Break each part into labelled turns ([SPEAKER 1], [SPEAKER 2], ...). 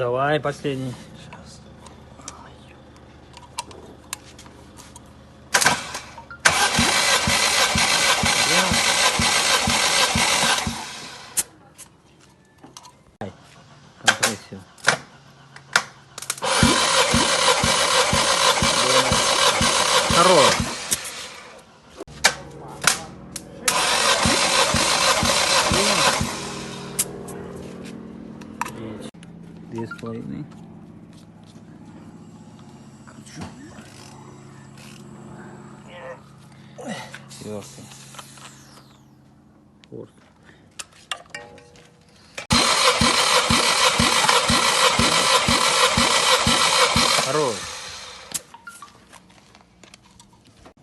[SPEAKER 1] Давай, последний. Компрессию. Хорош. Две с половиной. Четвертый. Вот. Хорош.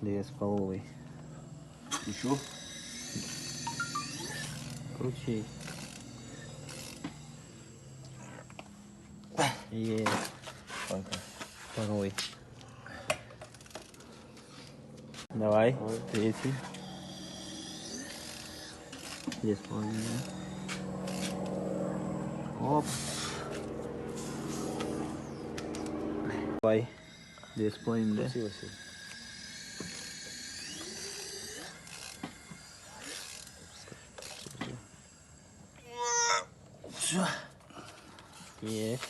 [SPEAKER 1] Две с половиной.
[SPEAKER 2] Еще?
[SPEAKER 1] Крути. Есть. Второй. Давай. Третий. Две с половиной. Оп. Давай. Две с половиной, да?
[SPEAKER 2] Красиво.
[SPEAKER 1] Все. Есть.